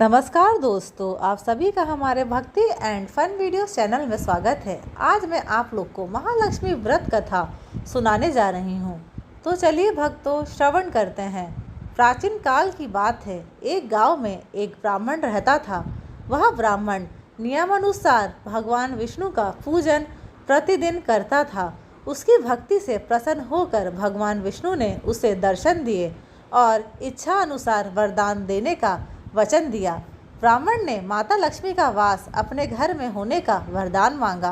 नमस्कार दोस्तों, आप सभी का हमारे भक्ति एंड फन वीडियो चैनल में स्वागत है। आज मैं आप लोग को महालक्ष्मी व्रत कथा सुनाने जा रही हूँ। तो चलिए भक्तों, श्रवण करते हैं। प्राचीन काल की बात है। एक गांव में एक ब्राह्मण रहता था। वह ब्राह्मण नियमानुसार भगवान विष्णु का पूजन प्रतिदिन करता था। उसकी भक्ति से प्रसन्न होकर भगवान विष्णु ने उसे दर्शन दिए और इच्छा अनुसार वरदान देने का वचन दिया। ब्राह्मण ने माता लक्ष्मी का वास अपने घर में होने का वरदान मांगा।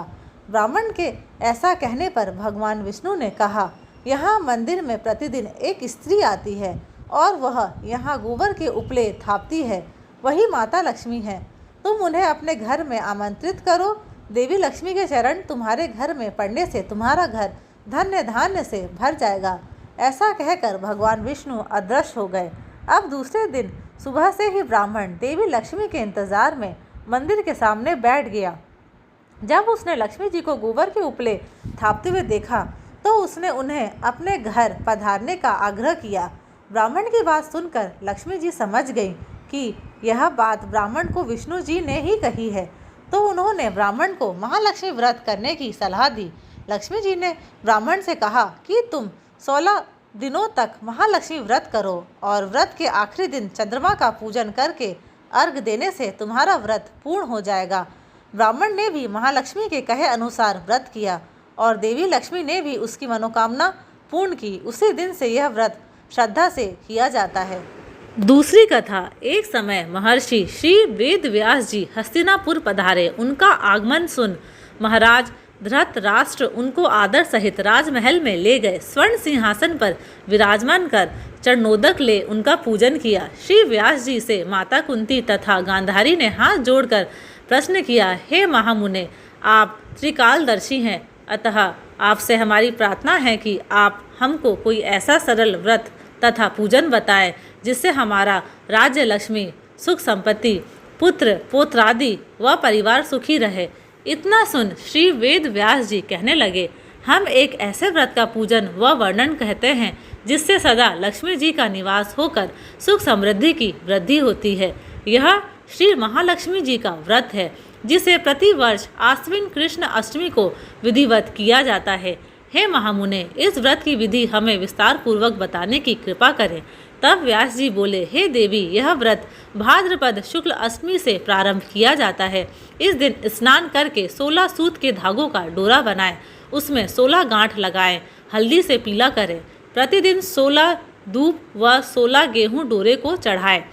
ब्राह्मण के ऐसा कहने पर भगवान विष्णु ने कहा, यहाँ मंदिर में प्रतिदिन एक स्त्री आती है और वह यहाँ गोबर के उपले थापती है, वही माता लक्ष्मी है। तुम उन्हें अपने घर में आमंत्रित करो। देवी लक्ष्मी के चरण तुम्हारे घर में पड़ने से तुम्हारा घर धन्य धान्य से भर जाएगा। ऐसा कहकर भगवान विष्णु अदृश्य हो गए। अब दूसरे दिन सुबह से ही ब्राह्मण देवी लक्ष्मी के इंतजार में मंदिर के सामने बैठ गया। जब उसने लक्ष्मी जी को गोबर के उपले थापते हुए देखा तो उसने उन्हें अपने घर पधारने का आग्रह किया। ब्राह्मण की बात सुनकर लक्ष्मी जी समझ गई कि यह बात ब्राह्मण को विष्णु जी ने ही कही है, तो उन्होंने ब्राह्मण को महालक्ष्मी व्रत करने की सलाह दी। लक्ष्मी जी ने ब्राह्मण से कहा कि तुम 16 दिनों तक महालक्ष्मी व्रत करो और व्रत के आखिरी दिन चंद्रमा का पूजन करके अर्घ देने से तुम्हारा व्रत पूर्ण हो जाएगा। ब्राह्मण ने भी महालक्ष्मी के कहे अनुसार व्रत किया और देवी लक्ष्मी ने भी उसकी मनोकामना पूर्ण की। उसी दिन से यह व्रत श्रद्धा से किया जाता है। दूसरी कथा। एक समय महर्षि श्री वेद व्यास जी हस्तिनापुर पधारे। उनका आगमन सुन महाराज धृतराष्ट्र उनको आदर सहित राजमहल में ले गए। स्वर्ण सिंहासन पर विराजमान कर चरणोदक ले उनका पूजन किया। श्री व्यास जी से माता कुंती तथा गांधारी ने हाथ जोड़कर प्रश्न किया, हे महामुने, आप त्रिकालदर्शी हैं, अतः आपसे हमारी प्रार्थना है कि आप हमको कोई ऐसा सरल व्रत तथा पूजन बताएं जिससे हमारा राज्य, लक्ष्मी, सुख संपत्ति, पुत्र पौत्रादि व परिवार सुखी रहे। इतना सुन श्री वेद व्यास जी कहने लगे, हम एक ऐसे व्रत का पूजन व वर्णन कहते हैं जिससे सदा लक्ष्मी जी का निवास होकर सुख समृद्धि की वृद्धि होती है। यह श्री महालक्ष्मी जी का व्रत है जिसे प्रतिवर्ष आश्विन कृष्ण अष्टमी को विधिवत किया जाता है। हे महामुने, इस व्रत की विधि हमें विस्तार पूर्वक बताने की कृपा करें। तब व्यास जी बोले, हे देवी, यह व्रत भाद्रपद शुक्ल अष्टमी से प्रारंभ किया जाता है। इस दिन स्नान करके 16 सूत के धागों का डोरा बनाएं, उसमें 16 गांठ लगाएं, हल्दी से पीला करें। प्रतिदिन 16 दूब व 16 गेहूं डोरे को चढ़ाएं।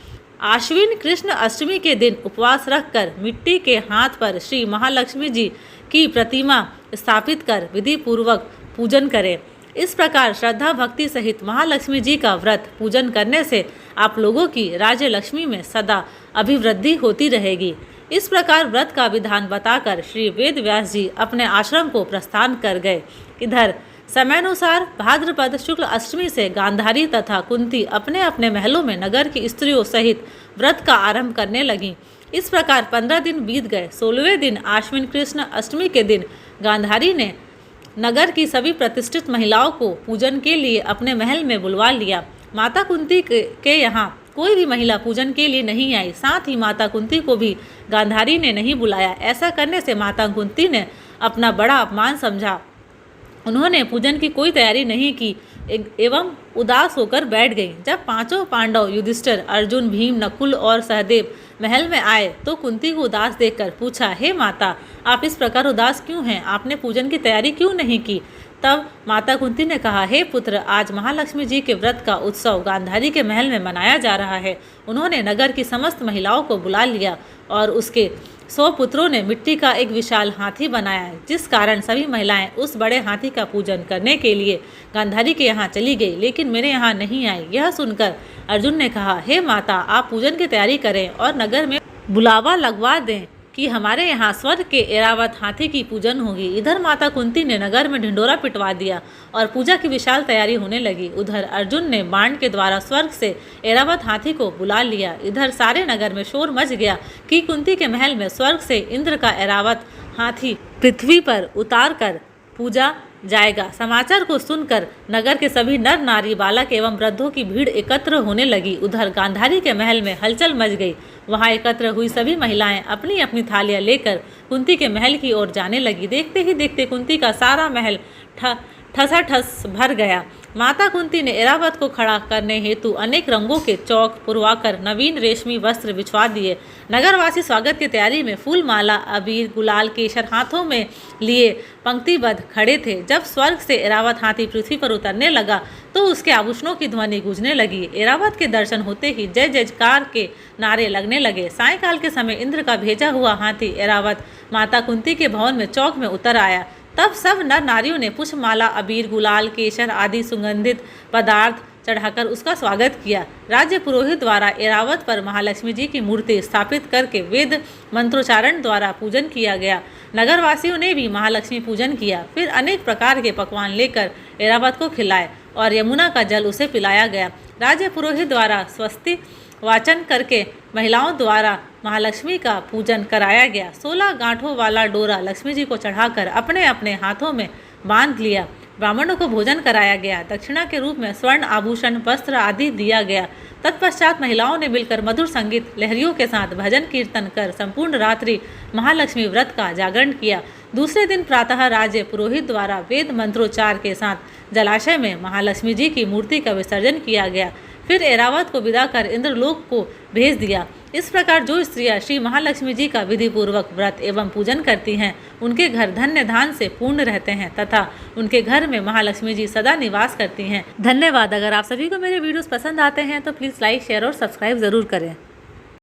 आश्विन कृष्ण अष्टमी के दिन उपवास रखकर मिट्टी के हाथ पर श्री महालक्ष्मी जी की प्रतिमा स्थापित कर विधि पूर्वक पूजन करें। इस प्रकार श्रद्धा भक्ति सहित महालक्ष्मी जी का व्रत पूजन करने से आप लोगों की राज्य लक्ष्मी में सदा अभिवृद्धि होती रहेगी। इस प्रकार व्रत का विधान बताकर श्री वेद व्यास जी अपने आश्रम को प्रस्थान कर गए। इधर समयानुसार भाद्रपद शुक्ल अष्टमी से गांधारी तथा कुंती अपने अपने महलों में नगर की स्त्रियों सहित व्रत का आरंभ करने लगीं। इस प्रकार 15 दिन बीत गए। 16वें दिन आश्विन कृष्ण अष्टमी के दिन गांधारी ने नगर की सभी प्रतिष्ठित महिलाओं को पूजन के लिए अपने महल में बुलवा लिया। माता कुंती के यहाँ कोई भी महिला पूजन के लिए नहीं आई। साथ ही माता कुंती को भी गांधारी ने नहीं बुलाया। ऐसा करने से माता कुंती ने अपना बड़ा अपमान समझा। उन्होंने पूजन की कोई तैयारी नहीं की एवं उदास होकर बैठ गई। जब पांचों पांडव युधिष्ठिर, अर्जुन, भीम, नकुल और सहदेव महल में आए तो कुंती को उदास देखकर पूछा, हे माता, आप इस प्रकार उदास क्यों हैं? आपने पूजन की तैयारी क्यों नहीं की? तब माता कुंती ने कहा, हे पुत्र, आज महालक्ष्मी जी के व्रत का उत्सव गांधारी के महल में मनाया जा रहा है। उन्होंने नगर की समस्त महिलाओं को बुला लिया और उसके 100 पुत्रों ने मिट्टी का एक विशाल हाथी बनाया, जिस कारण सभी महिलाएं उस बड़े हाथी का पूजन करने के लिए गांधारी के यहाँ चली गई, लेकिन मेरे यहाँ नहीं आई। यह सुनकर अर्जुन ने कहा, हे माता, आप पूजन की तैयारी करें और नगर में बुलावा लगवा दें कि हमारे यहाँ स्वर्ग के ऐरावत हाथी की पूजन होगी। इधर माता कुंती ने नगर में ढिंडोरा पिटवा दिया और पूजा की विशाल तैयारी होने लगी। उधर अर्जुन ने बाण के द्वारा स्वर्ग से ऐरावत हाथी को बुला लिया। इधर सारे नगर में शोर मच गया कि कुंती के महल में स्वर्ग से इंद्र का ऐरावत हाथी पृथ्वी पर उतार कर पूजा जाएगा। समाचार को सुनकर नगर के सभी नर नारी, बालक एवं वृद्धों की भीड़ एकत्र होने लगी। उधर गांधारी के महल में हलचल मच गई। वहां एकत्र हुई सभी महिलाएं अपनी अपनी थालियां लेकर कुंती के महल की ओर जाने लगी। देखते ही देखते कुंती का सारा महल ठसाठस भर गया। माता कुंती ने एरावत को खड़ा करने हेतु अनेक रंगों के चौक पुरवाकर नवीन रेशमी वस्त्र बिछवा दिए। नगरवासी स्वागत की तैयारी में फूल, माला, अबीर, गुलाल, केशर हाथों में लिए पंक्तिबद्ध खड़े थे। जब स्वर्ग से एरावत हाथी पृथ्वी पर उतरने लगा तो उसके आभूषणों की ध्वनि गूंजने लगी। एरावत के दर्शन होते ही जय जयकार के नारे लगने लगे। सायंकाल के समय इंद्र का भेजा हुआ हाथी एरावत माता कुंती के भवन में चौक में उतर आया। तब सब नर नारियों ने पुष्प, माला, अबीर, गुलाल, केशर आदि सुगंधित पदार्थ चढ़ाकर उसका स्वागत किया। राज्य पुरोहित द्वारा एरावत पर महालक्ष्मी जी की मूर्ति स्थापित करके वेद मंत्रोच्चारण द्वारा पूजन किया गया। नगरवासियों ने भी महालक्ष्मी पूजन किया। फिर अनेक प्रकार के पकवान लेकर एरावत को खिलाए और यमुना का जल उसे पिलाया गया। राज्य पुरोहित द्वारा स्वस्ति वाचन करके महिलाओं द्वारा महालक्ष्मी का पूजन कराया गया। 16 गांठों वाला डोरा लक्ष्मी जी को चढ़ाकर अपने अपने हाथों में बांध लिया। ब्राह्मणों को भोजन कराया गया। दक्षिणा के रूप में स्वर्ण आभूषण, वस्त्र आदि दिया गया। तत्पश्चात महिलाओं ने मिलकर मधुर संगीत लहरियों के साथ भजन कीर्तन कर संपूर्ण रात्रि महालक्ष्मी व्रत का जागरण किया। दूसरे दिन प्रातः राज्य पुरोहित द्वारा वेद मंत्रोच्चार के साथ जलाशय में महालक्ष्मी जी की मूर्ति का विसर्जन किया गया। फिर एरावत को विदा कर इंद्रलोक को भेज दिया। इस प्रकार जो स्त्रियां श्री महालक्ष्मी जी का विधि पूर्वक व्रत एवं पूजन करती हैं, उनके घर धन्य धान से पूर्ण रहते हैं तथा उनके घर में महालक्ष्मी जी सदा निवास करती हैं। धन्यवाद। अगर आप सभी को मेरे वीडियोस पसंद आते हैं तो प्लीज़ लाइक, शेयर और सब्सक्राइब ज़रूर करें।